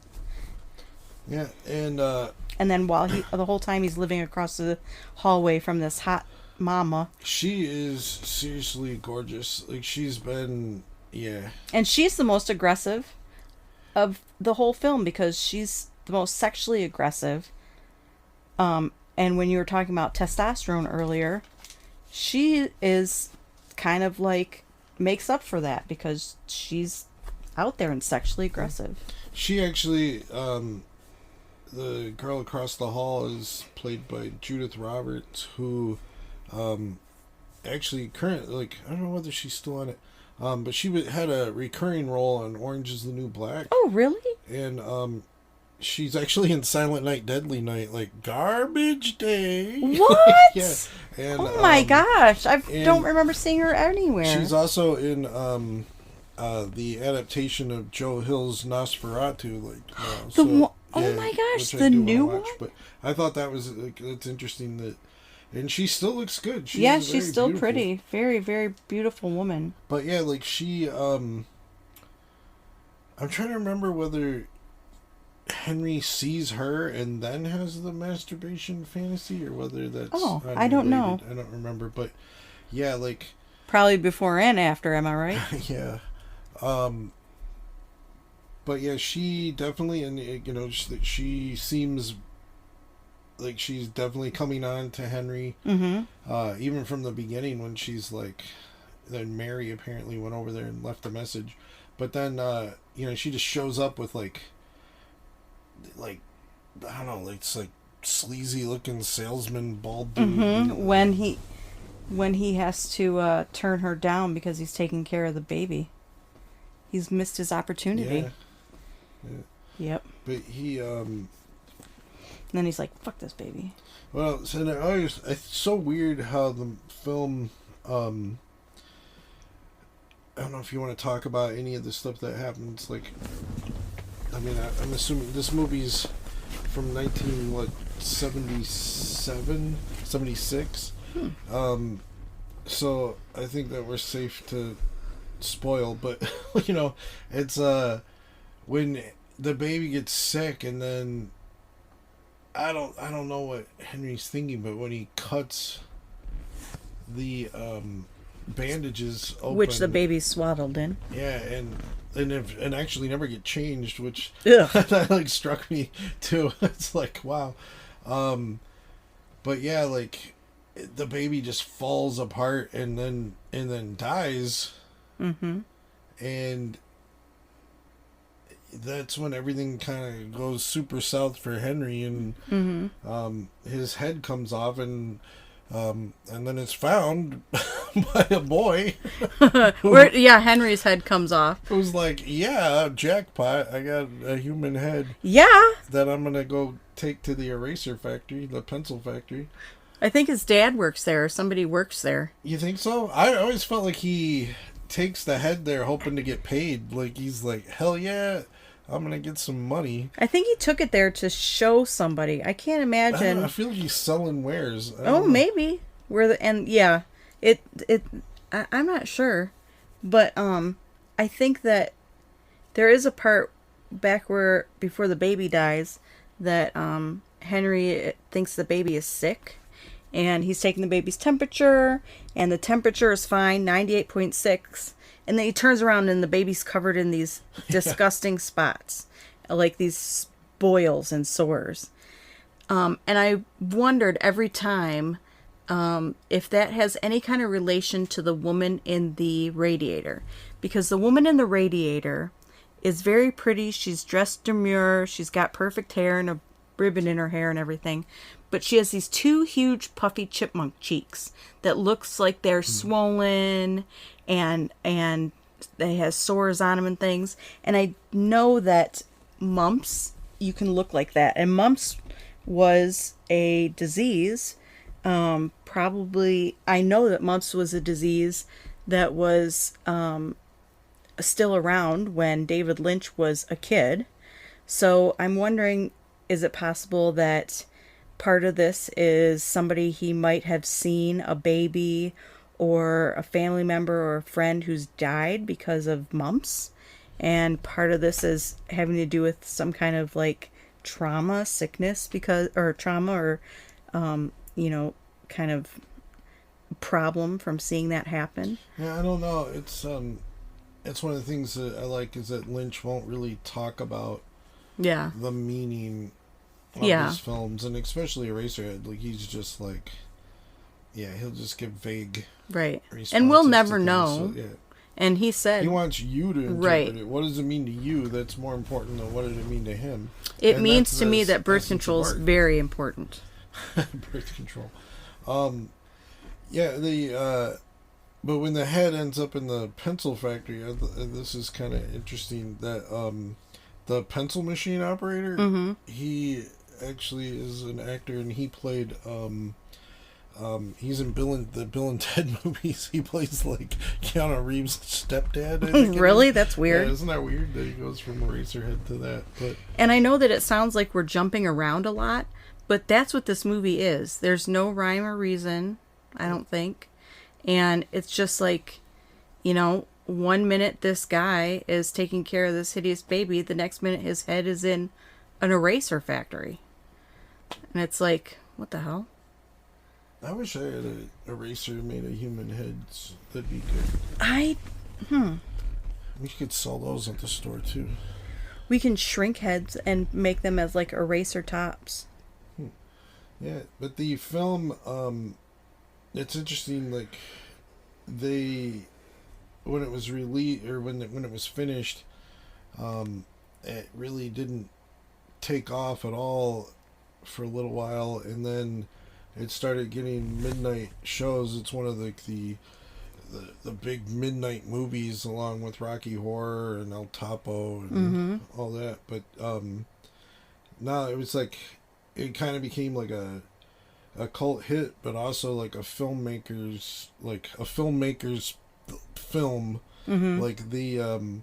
Yeah, and then the whole time he's living across the hallway from this hot mama. she is seriously gorgeous. Like, she's been, yeah. And she's the most aggressive of the whole film, because she's the most sexually aggressive. And when you were talking about testosterone earlier, she is kind of like makes up for that, because she's out there and sexually aggressive. She actually, the girl across the hall is played by Judith Roberts, who actually currently, I don't know whether she's still on it, but she had a recurring role on Orange is the New Black. Oh, really? And she's actually in Silent Night, Deadly Night, Garbage Day. What? Yeah. And, oh my gosh, I don't remember seeing her anywhere. She's also in the adaptation of Joe Hill's Nosferatu. Oh my gosh, the new one? But I thought that was it's interesting that, and she still looks good. She's still beautiful. Pretty, very, very beautiful woman. But yeah, she, I'm trying to remember whether Henry sees her and then has the masturbation fantasy, or whether that's I don't know. I don't remember, but yeah, probably before and after, am I right? Yeah. But yeah, she definitely, and she seems like she's definitely coming on to Henry. Mm-hmm. Even from the beginning, when she's then Mary apparently went over there and left a message, but then she just shows up with I don't know, it's sleazy looking salesman bald dude. Mm-hmm. When he has to turn her down because he's taking care of the baby. He's missed his opportunity. Yeah. Yep. But he and then he's like, fuck this baby. Well, so it's so weird how the film, I don't know if you want to talk about any of the stuff that happens. I'm assuming this movie's from 1977, 76. So I think that we're safe to spoil, but it's when the baby gets sick, and then I don't know what Henry's thinking, but when he cuts the bandages open, which the baby's swaddled in, yeah, and actually never get changed, which Ugh. that struck me too. It's wow. But yeah, the baby just falls apart and then dies. Mm-hmm. And that's when everything kind of goes super south for Henry, and his head comes off, and then it's found by a boy. Henry's head comes off. It was jackpot! I got a human head. Yeah. That I'm gonna go take to the eraser factory, the pencil factory. I think his dad works there, or somebody works there. You think so? I always felt like he takes the head there hoping to get paid. He's hell yeah, I'm gonna get some money. I think he took it there to show somebody. I can't imagine. I feel like he's selling wares. Maybe I'm not sure, but I think that there is a part back before the baby dies that Henry thinks the baby is sick, and he's taking the baby's temperature, and the temperature is fine, 98.6. And then he turns around and the baby's covered in these disgusting spots, these boils and sores. And I wondered every time if that has any kind of relation to the woman in the Radiator. Because the woman in the Radiator is very pretty. She's dressed demure. She's got perfect hair and a ribbon in her hair and everything. but she has these two huge puffy chipmunk cheeks that looks like they're swollen and they has sores on them and things. And I know that mumps, you can look like that. And mumps was a disease. Probably, I know that mumps was a disease that was still around when David Lynch was a kid. So I'm wondering, is it possible that part of this is somebody he might have seen, a baby or a family member or a friend who's died because of mumps? And part of this is having to do with some kind of like trauma, sickness, kind of problem from seeing that happen. Yeah, I don't know. It's one of the things that I like is that Lynch won't really talk about the meaning of his films, and especially Eraserhead. Like, he's just like, he'll just give vague responses and we'll never to things, know. so, And he said he wants you to interpret it. What does it mean to you? That's more important than what did it mean to him. It means to me that birth control is very important. Birth control. But when the head ends up in the pencil factory, this is kind of interesting that the pencil machine operator, he actually is an actor, and he played he's in the Bill and Ted movies. He plays like Keanu Reeves' stepdad. I think. Really? That's weird. Yeah, isn't that weird that he goes from Eraserhead to that? But and I know that it sounds like we're jumping around a lot, but that's what this movie is. There's no rhyme or reason, I don't think. And it's just like, 1 minute this guy is taking care of this hideous baby, the next minute his head is in an eraser factory. And it's like, what the hell? I wish I had an eraser made of human heads. That'd be good. We could sell those at the store too. We can shrink heads and make them as like eraser tops. Yeah, but the film, it's interesting. Like, when it was released or when it was finished, it really didn't take off at all for a little while, and then it started getting midnight shows. It's one of the big midnight movies, along with Rocky Horror and El Topo and all that. But no, it was like it kind of became like a cult hit, but also like a filmmaker's film. Like the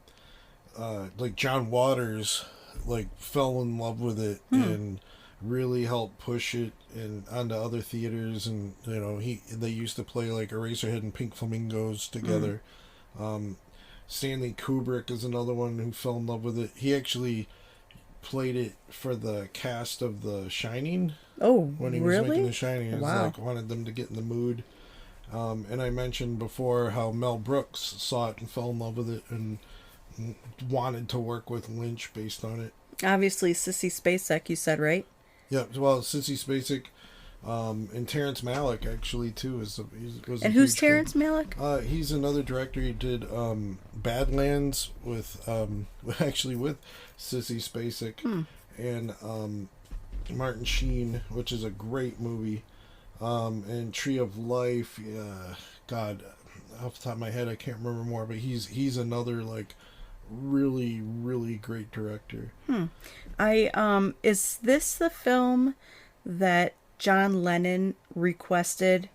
like John Waters like fell in love with it and really helped push it and onto other theaters, and they used to play like Eraserhead and Pink Flamingos together. Stanley Kubrick is another one who fell in love with it. He actually played it for the cast of The Shining. Oh, when he was making The Shining, he was like wanted them to get in the mood. And I mentioned before how Mel Brooks saw it and fell in love with it and wanted to work with Lynch based on it. Obviously, Sissy Spacek, you said, right? Yeah, well, Sissy Spacek, and Terrence Malick actually too was and who's Terrence Malick? He's another director. He did Badlands with with Sissy Spacek and Martin Sheen, which is a great movie. And Tree of Life. God, off the top of my head, I can't remember more, but he's another like really, really great director. Is this the film that John Lennon requested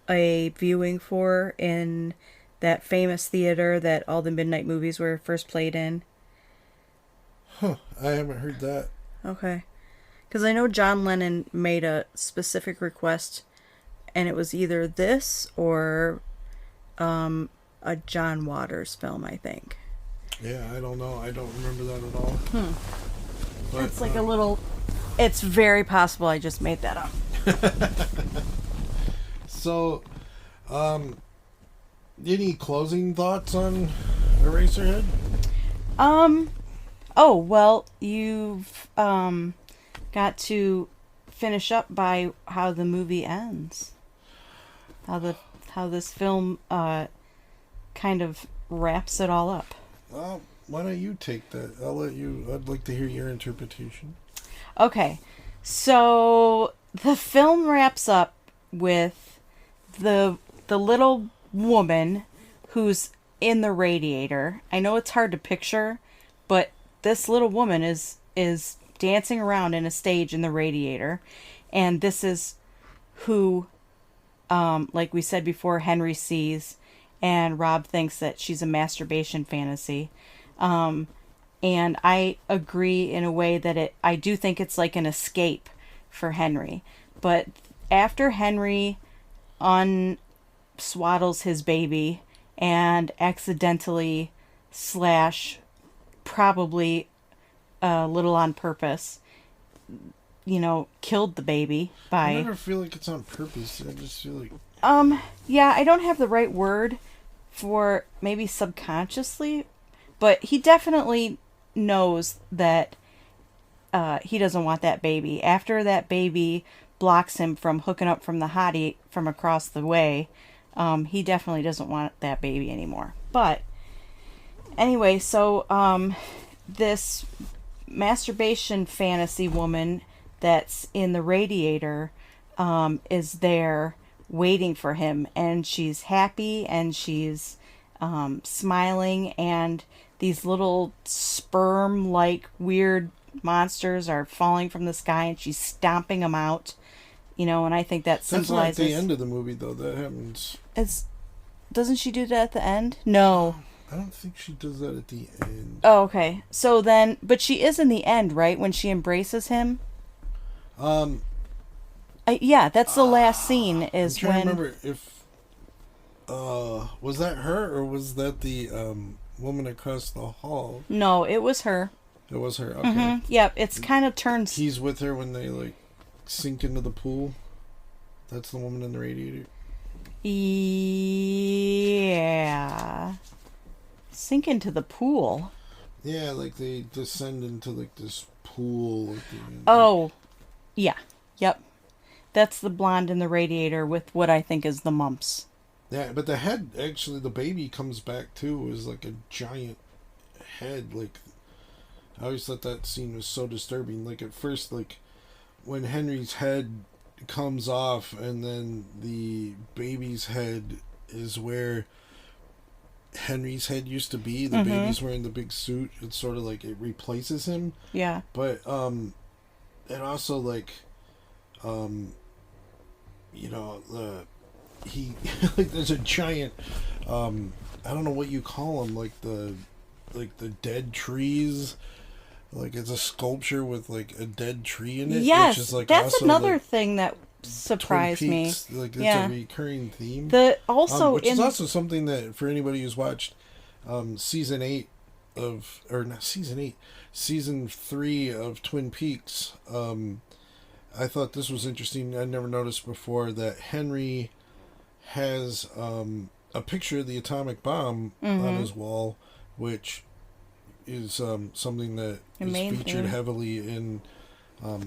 a viewing for in that famous theater that all the midnight movies were first played in? I haven't heard that. Okay. Because I know John Lennon made a specific request, and it was either this or a John Waters film, I think. Yeah, I don't know. I don't remember that at all. But, it's like a little... It's very possible I just made that up. So, any closing thoughts on Eraserhead? Oh, well, you've got to finish up by how the movie ends. How this film kind of wraps it all up. Why don't you take that? I'd like to hear your interpretation. Okay, so the film wraps up with the little woman who's in the radiator. I know it's hard to picture, but this little woman is dancing around in a stage in the radiator, and this is who, like we said before, Henry sees, and Rob thinks that she's a masturbation fantasy. And I agree in a way that I do think it's like an escape for Henry. But after Henry unswaddles his baby and accidentally / probably a little on purpose, killed the baby by... I never feel like it's on purpose. I just feel like... Yeah, I don't have the right word for maybe subconsciously, but he definitely knows that he doesn't want that baby. After that baby blocks him from hooking up from the hottie from across the way, he definitely doesn't want that baby anymore. But anyway, so this masturbation fantasy woman that's in the radiator is there waiting for him, and she's happy and she's smiling, and these little sperm like weird monsters are falling from the sky, and she's stomping them out, and I think that symbolizes... That's not at the end of the movie, though. That happens... Doesn't she do that at the end? No. I don't think she does that at the end. Oh, okay. So then, but she is in the end, right? When she embraces him? Yeah, that's the last scene is I'm trying when... to remember if... was that her, or was that the woman across the hall? No, it was her. It was her, okay. Mm-hmm. Yep, it's kind of turns... He's with her when they, sink into the pool. That's the woman in the radiator. Yeah. Sink into the pool. Yeah, they descend into, this pool. Oh, yeah. Yep. That's the blonde in the radiator with what I think is the mumps. Yeah, but the head, actually, the baby comes back, too, is a giant head. I always thought that scene was so disturbing. At first, when Henry's head comes off, and then the baby's head is where Henry's head used to be. The baby's wearing the big suit. It's sort of it replaces him. Yeah. But, and also, there's a giant, I don't know what you call them, the dead trees. It's a sculpture with a dead tree in it. Yes, which is, that's also, another thing that surprised me. It's yeah. a recurring theme. Which is also something that, for anybody who's watched season 3 of Twin Peaks, I thought this was interesting. I never noticed before that Henry has a picture of the atomic bomb on his wall, which is something that is featured heavily in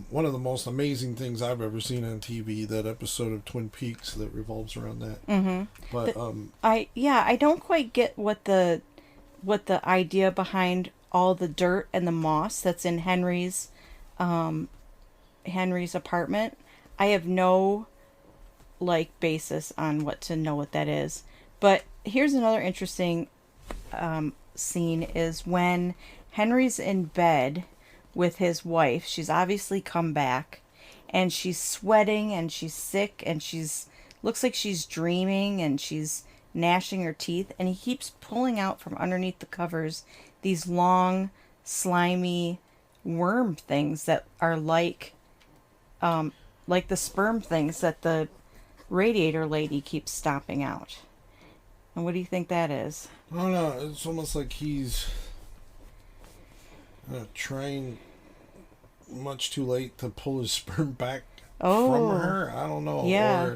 one of the most amazing things I've ever seen on TV, that episode of Twin Peaks that revolves around that. Mm-hmm. But I don't quite get what the idea behind all the dirt and the moss that's in Henry's apartment. I have no basis on what that is. But here's another interesting scene is when Henry's in bed with his wife. She's obviously come back, and she's sweating, and she's sick, and looks like she's dreaming, and she's gnashing her teeth, and he keeps pulling out from underneath the covers these long, slimy worm things that are like the sperm things that the radiator lady keeps stomping out. And what do you think that is? I don't know. It's almost like he's trying much too late to pull his sperm back from her. I don't know. Yeah.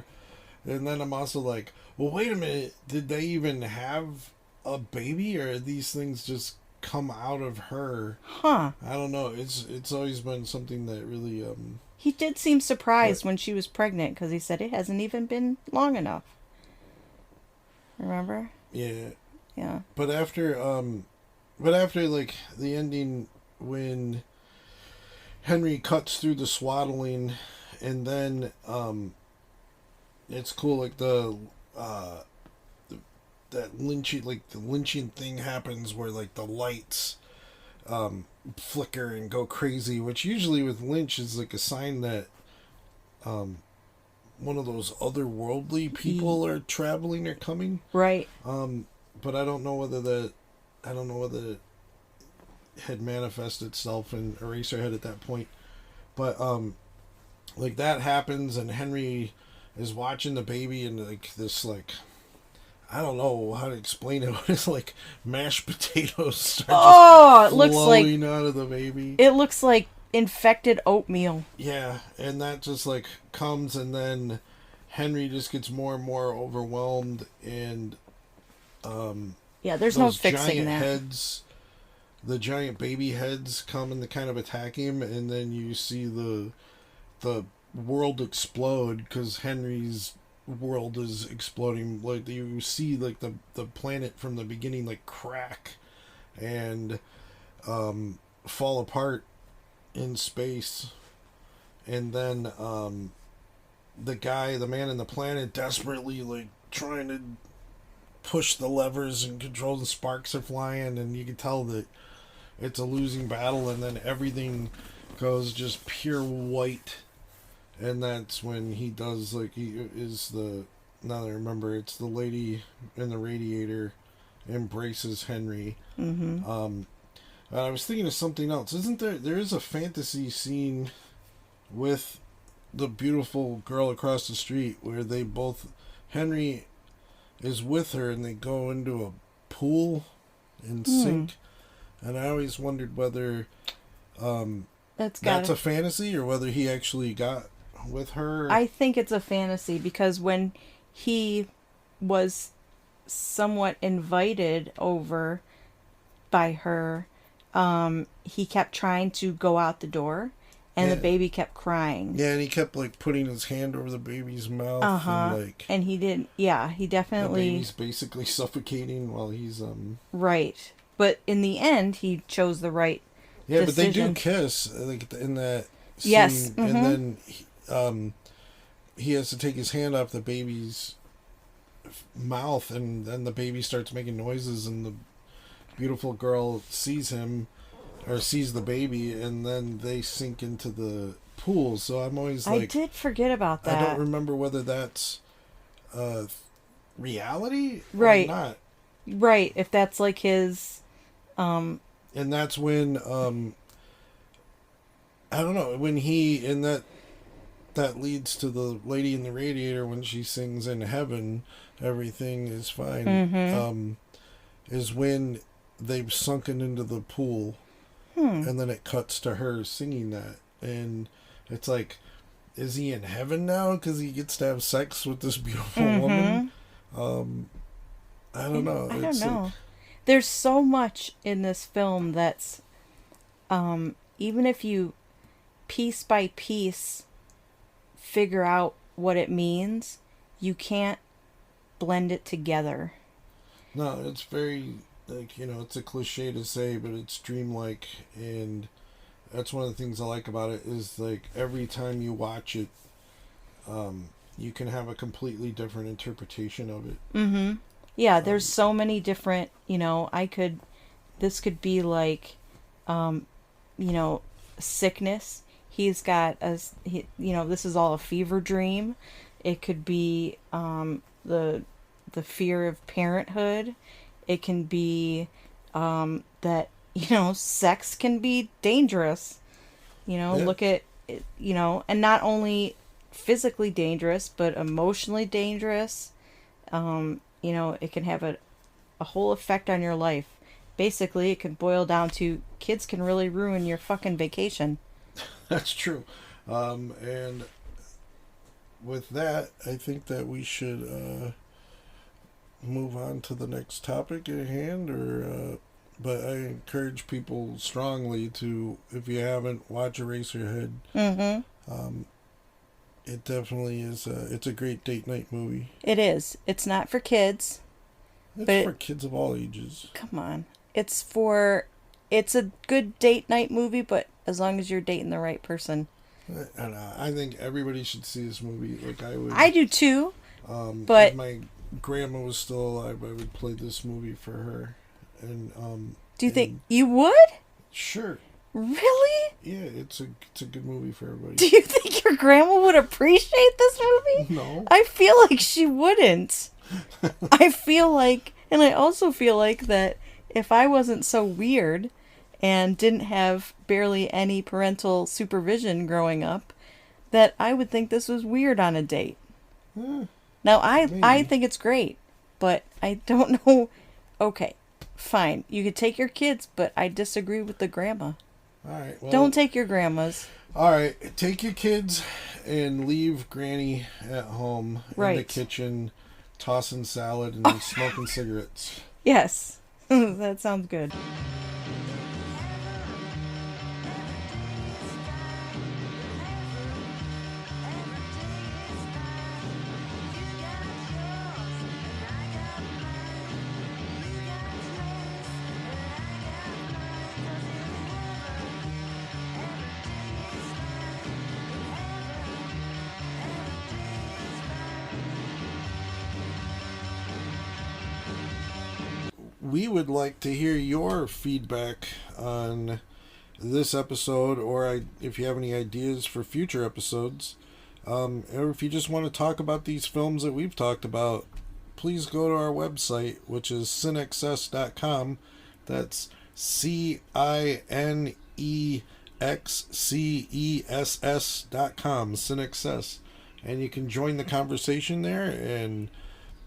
And then I'm also well, wait a minute. Did they even have a baby, or these things just come out of her? Huh. I don't know. It's always been something that really... He did seem surprised when she was pregnant, because he said it hasn't even been long enough. Remember? Yeah. Yeah. But after the ending, when Henry cuts through the swaddling and then it's cool, like that Lynchian, like the Lynchian thing happens where like the lights flicker and go crazy, which usually with Lynch is like a sign that one of those otherworldly people are traveling or coming. Right. But I don't know whether it had manifested itself in Eraserhead at that point. But like that happens, and Henry is watching the baby, and like this, like, I don't know how to explain it, but it's like mashed potatoes start it looks like flowing out of the baby. It looks like infected oatmeal. Yeah, and that just like comes, and then Henry just gets more and more overwhelmed, and there's no fixing giant that. heads, the giant baby heads come and they kind of attack him, and then you see the world explode because Henry's world is exploding. Like you see like the planet from the beginning like crack and fall apart in space, and then the man in the planet desperately like trying to push the levers and control the sparks are flying, and you can tell that it's a losing battle, and then everything goes just pure white. And that's when he does, like, he is the, now that I remember, it's the lady in the radiator embraces Henry. Mm-hmm. I was thinking of something else. Isn't there is a fantasy scene with the beautiful girl across the street where they both, Henry is with her and they go into a pool and sink. And I always wondered whether that's a fantasy or whether he actually got with her. I think it's a fantasy because when he was somewhat invited over by her, he kept trying to go out the door, and the baby kept crying. Yeah, and he kept like putting his hand over the baby's mouth, and like, and he didn't. Yeah, he definitely. The baby's basically suffocating while he's Right, but in the end, he chose the right. Yeah, decision. but they do kiss like in that scene, yes, and then he has to take his hand off the baby's mouth, and then the baby starts making noises, and the beautiful girl sees him or sees the baby, and then they sink into the pool. So I'm always like, I did forget about that. I don't remember whether that's reality right or not. Right, if that's like his and that's when I don't know, when he, and that leads to the lady in the radiator when she sings in heaven, everything is fine, is when they've sunken into the pool, and then it cuts to her singing that, and it's like, is he in heaven now because he gets to have sex with this beautiful woman? I don't know. I don't know. There's so much in this film that's even if you piece by piece figure out what it means, you can't blend it together. No, it's very, like, it's a cliche to say, but it's dreamlike, and that's one of the things I like about it is, like, every time you watch it, you can have a completely different interpretation of it. Yeah, there's so many different, this could be like, sickness. He's got this is all a fever dream. It could be the fear of parenthood. It can be that sex can be dangerous. Look at and not only physically dangerous but emotionally dangerous. It can have a whole effect on your life. Basically, it can boil down to kids can really ruin your fucking vacation. That's true. And with that, I think that we should move on to the next topic at hand, but I encourage people strongly to, if you haven't, watch Eraserhead. It definitely is. It's a great date night movie. It is. It's not for kids. It's for kids of all ages. Come on. It's a good date night movie, but as long as you're dating the right person. I think everybody should see this movie. Like I would. I do too. But if my grandma was still alive, I would play this movie for her. And do you think you would? Sure. Really? Yeah, it's a good movie for everybody. Do you think your grandma would appreciate this movie? No. I feel like she wouldn't. I feel like, and I also feel like that if I wasn't so weird and didn't have barely any parental supervision growing up, that I would think this was weird on a date. Now, I think it's great, but I don't know. Okay, fine. You could take your kids, but I disagree with the grandma. All right. Well, Don't take your grandmas. All right. Take your kids and leave Granny at home in the kitchen, tossing salad and smoking cigarettes. Yes, that sounds good. We would like to hear your feedback on this episode, or if you have any ideas for future episodes, or if you just want to talk about these films that we've talked about, please go to our website, which is cinexcess.com. That's CINEXCESS.com, Cinexcess. And you can join the conversation there and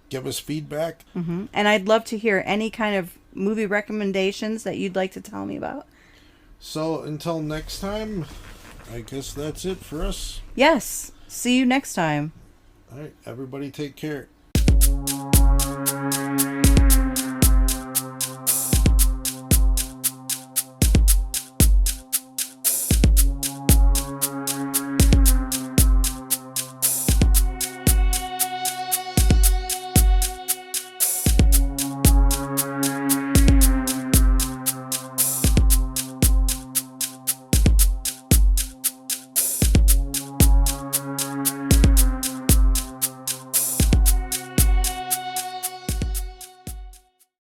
give us feedback. Mm-hmm. And I'd love to hear any kind of movie recommendations that you'd like to tell me about. So until next time, I guess that's it for us. Yes. See you next time. All right, everybody take care.